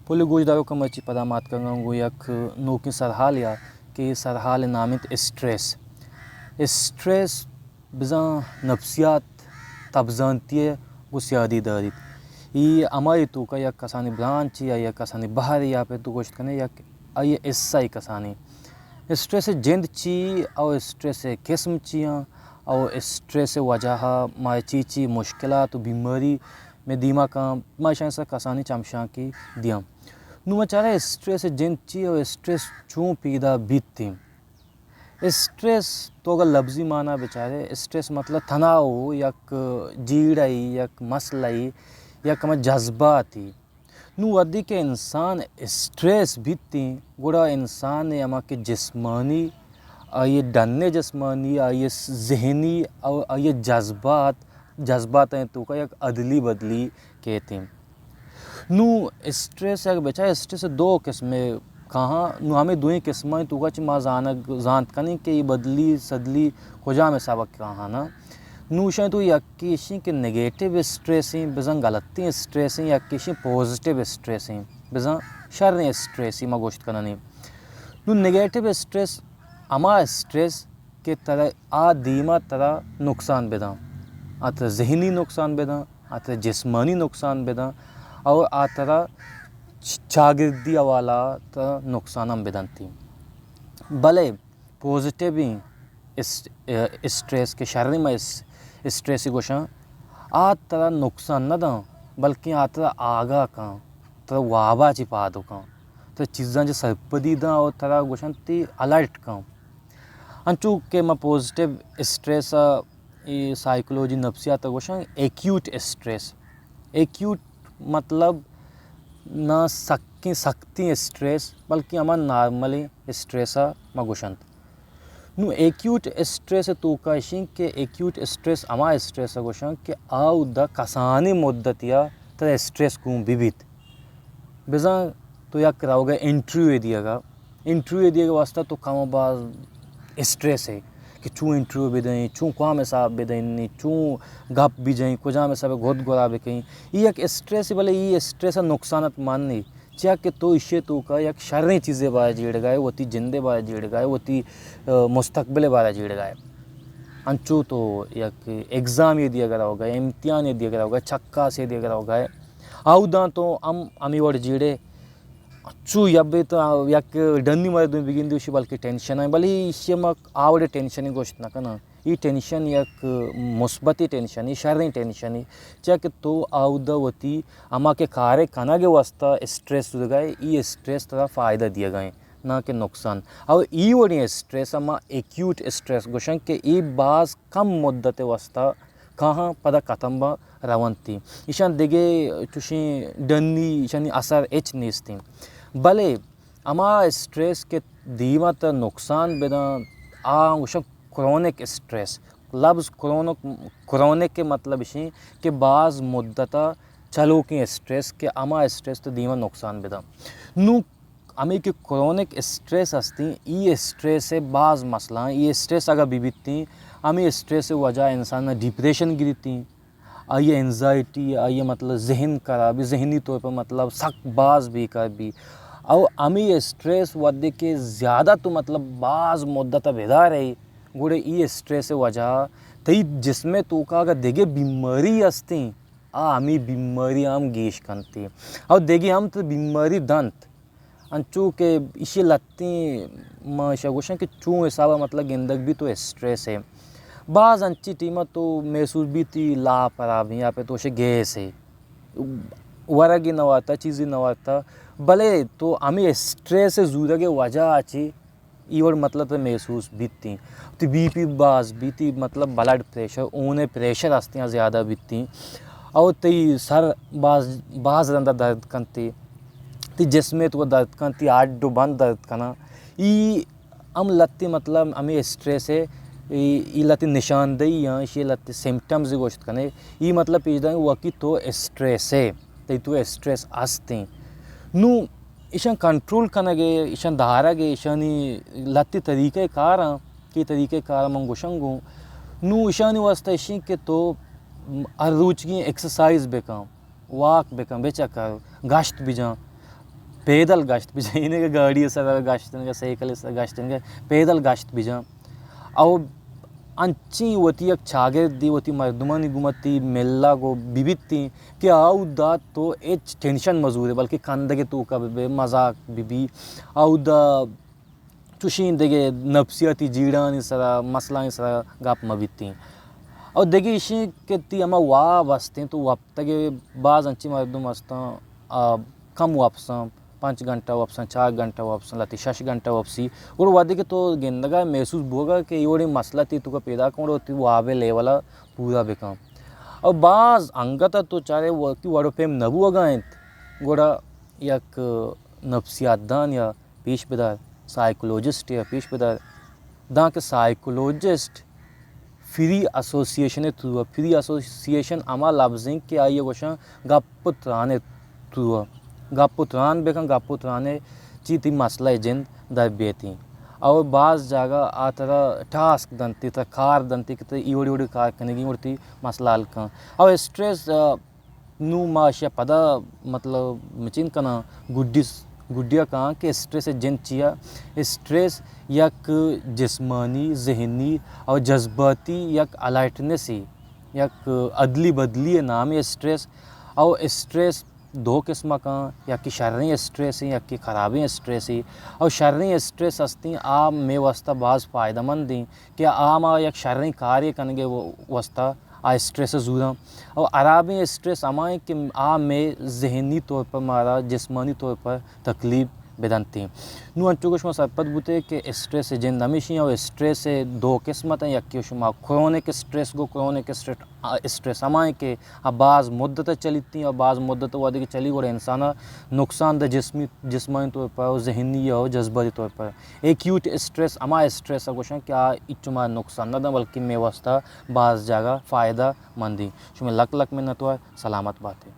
پولی گوش دارو کا مچی پدامات کرنا گو یک نوکی سرحال یا کہ سرحال نامت اسٹریس. اسٹریس بزاں نفسیات تب زانتی گو سیادی دارید. ای امائی تو کا یک کسانی برانچی یا یک کسانی بہاری یا پہ تو گوشت کنے یک آئی اسائی کسانی. اسٹریس جند چی او اسٹریس قسم چیاں او اسٹریس وجہ مائی چی مشکلات و بیماری میں دیما کام ماشاء سے کسانی چمشاں کی دیاں. نو مچارے اسٹریس جند چی او اسٹریس چون پیدا بیتی. اسٹریس تو اگر لفظی معنی بیچارے اسٹریس مطلب تناؤ یک جیڑائی یک مسلائی یک ہمیں جذباتی. نو ودی کہ انسان اسٹریس بیتی گوڑا انسان اما کے جسمانی آئیے ڈننے جسمانی آئیے ذہنی اور آئیے جذبات ہیں تو کا یک عدلی بدلی کہتے ہیں. نو اسٹریس یک بیچارے اسٹریس دو قسمیں کہاں نو ہمیں دوئیں قسمیں تو کا چی ما زانت کنی کہ یہ بدلی صدلی کجا میں سبق کہاں نا. نو شاید تو یک کیشیں کہ نگیٹیو اسٹریس ہیں بزن غلطی اسٹریس ہیں یک کیشیں پوزیٹیو اسٹریس ہیں بزن شر اسٹریس ہیں ما گوشت کننی. نو نگیٹیو اسٹریس اما اسٹریس کے طرح آ دیما طرح نقصان بداں آتا ذہنی نقصان بداں آتا جسمانی نقصان بداں اور آ طرح چاگردی والا طرح نقصان بداں تھی. بلے پوزیٹیو ہیں اسٹریس کے شرری میں اسٹریسی گوشاں آ طرح نقصان نہ داں بلکہ آ طرح آگاہ کاں طرح وابا چی پادو کاں طرح چیزاں جو سرپدی داں اور طرح گوشاں تی الرٹ کاں. انچو کہ میں پوزیٹیو اسٹریس سائیکلوجی نفسیات گوشاں ایکیوٹ اسٹریس. ایکیوٹ مطلب نہ سکتی اسٹریس بلکہ اما نارملی اسٹریسا ما گوشن. نو ایکیوٹ اسٹریس تو کاشیں کہ ایکیوٹ اسٹریس اما اسٹریس گوشن کہ آو دا کسانی مدتیا تا اسٹریس کون بیت بزاں تو یک کراؤ گا انٹرویو دیا گا واسطہ تو کم باز اسٹریس ہے کہ چون انٹرویو بدیں چون کوام حساب بدیں چون گپ بھی جائیں کجا میں سب گھود گورا بکیں یہ ایک اسٹریس ہے. بلے یہ اسٹریس نقصانت ماننی چاہ کہ تو اسے تو کا یک شرری چیزیں بارے جیڑ گئے وہ تی جندے بارے جیڑ گئے وہ تی مستقبل بارے جیڑ گئے. انچو تو یک ایگزام یہ دیا گرا ہوگا امتحان یہ دیا گرا ہوگا چھکا سے دیا گرا ہوگا آؤ داں تو امی وڑ جیڑے چو یب تو یک ڈنی مارے دوں بگین دیوشی بلکہ ٹینشن ہے بلی اسی ما آوڑے ٹینشن گوشت نہ کنا. یہ ٹینشن یک مثبتی ٹینشن ہے شرری ٹینشن ہے چاہ کہ تو آؤ دا وتی اما کے کارے کنا گے واسطہ اسٹریس دے گئے یہ اسٹریس طرح فائدہ دیا گئے نہ کہ نقصان. اور ای وڑی اسٹریس اما ایکیوٹ اسٹریس گوشن کہ ای بعض کم مدت واسطہ کہاں پدا ختم با روانتی ایشان دیگے چوشیں ڈنی ایشانی اثر ایچ نیستیں. بلے اما اسٹریس کے دیمت نقصان بداں گوشن کرونک اسٹریس. لفظ کرونک کے مطلب اسی کہ بعض مدتہ چلو کی اسٹریس کہ اما اسٹریس تو دیما نقصان بداں. نو امی کے کرونک اسٹریس ہستی ای اسٹریس ہے بعض مسئلہ یہ اسٹریس اگر بیتی امی اسٹریس وجہ انسان ڈپریشن گرتی آئیے انزائٹی آئیے مطلب ذہن خرابی ذہنی طور پر مطلب سخت باز بھی کر بھی اور امی اسٹریس ودے کے زیادہ تو مطلب بعض مدت بیدار رہی گوڑے ای اسٹریس وجہ تی جس میں تو کا اگر دیگے بیماری ہستی امی بیماری ہم گیش کنتی اور دیگے ہم تو بیماری دنت انچو کہ اسی لتی ماشا گوشن کہ چون حسابہ مطلب گندگ بھی تو اسٹریس ہے. بعض انچی ٹیمہ تو محسوس بھی تھی لاپرواہی یہاں پہ تو اسے گیس ہے ورگی نواتا چیزی نواتا بلے تو ہمیں اسٹریس زورہ کے وجہ آچی ایور مطلب تو محسوس بیتی تو بی پی باز بیتی مطلب بلڈ پریشر اونے پریشر ہستیاں زیادہ بیتی اور تی سر باز رندہ درد کنتی تی جسمے تو درد کنتی آڈو بند درد کنا ای ہم لتی مطلب ہمیں اسٹریس ہے ای لتی نشاندہی ہیں یہ لتی سمپٹمز گوشت کنے ای مطلب پیش دیں وقی تو اسٹریس ہے تی تو اسٹریس ہستی. نو ایشان کنٹرول کنگے ایشان دھارا گے ایشانی لتی طریقہ کار ہیں کہ طریقہ کار من گوشنگوں نو ایشانی واسطہ ایشین کہ تو ہر روز کی ایکسرسائز بکن واک بکن بے چکر گشت بھی جان پیدل گشت بجا انہیں گاڑی سر گشتن گا سائیکل سر گشتن گا پیدل گشت بجا او انچی وتی یک چاگردی وتی مردمانی گمتی ملا گو بیبیتی کہ آؤ دا تو ایچ ٹینشن مزور ہے بلکہ کندگے تو کا بے مذاق بی آؤ دا چوشین دگے نفسیاتی جیڑانی سرا مسلانی سرا گپ مبیتی اور دیگی اشی کہ تی اما واہ وستیں تو وقتگے بعض انچی مردم ہستاں کم واپساں 5 گھنٹہ واپساں 4 گھنٹہ واپساں لاتی 6 گھنٹہ واپسی اور وعدے کہ تو گندگا محسوس بوگا کہ یہ مسئلہ تی تو کا پیدا کرو ہوتی وہ آبے لیولا پورا بکام اور بعض انگتا تو چارے وقتی وڑو پیم نبو اگائنت گوڑا یک نفسیات دان یا پیش بدار سائیکولوجسٹ یا پیش بدار داں کہ psychologist free association through free association اما لفظیں کہ آئیے گوشاں گپ ترانے تھرو گپ تران بیکن گپ ترانے چیتی مسئلہ جند در بیتی اور بعض جگہ آترا ٹاسک دنتی تا کار دنتی کہ ایوڑی وڑی کار کنگی وڑتی مسئلہ حل کن اور اسٹریس نو ماشیا پدا مطلب مچین کنا گڈیا کہاں کہ اسٹریس جن چیا اسٹریس یک جسمانی ذہنی اور جذباتی یک الائٹنس ہی یک عدلی بدلی نام اسٹریس اور اسٹریس 2 قسم کا یا کہ شرعی اسٹریس ہیں یا کہ خرابی اسٹریس ہی اور شرعی اسٹریس ہستی عام میں واسطہ بعض فائدہ مند دیں کہ عام یک شرعی کاریہ کنگے وہ واسطہ اسٹریس زورا اور عرابی اسٹریس ہمائیں کہ عام میں ذہنی طور پر مارا جسمانی طور پر تکلیف بدنتی نو انچو شما سرپت بوتے کہ اسٹریس جن ہمیشہ اور اسٹریس 2 قسمت ہیں یکی شما کرونک اسٹریس گو کرونک اسٹریس ہمائیں کہ بعض مدت چلیتی اور بعض مدت وعدے کی چلی اور انسان نقصان دہ جسمانی طور پر اور ذہنی اور جذباتی طور پر ایکیوٹ اسٹریس ہما اسٹریس گوشن کیا اچما نقصان نہ دیں بلکہ میں واسطہ بعض جگہ فائدہ مندی شما لک میں نتوار سلامت باتیں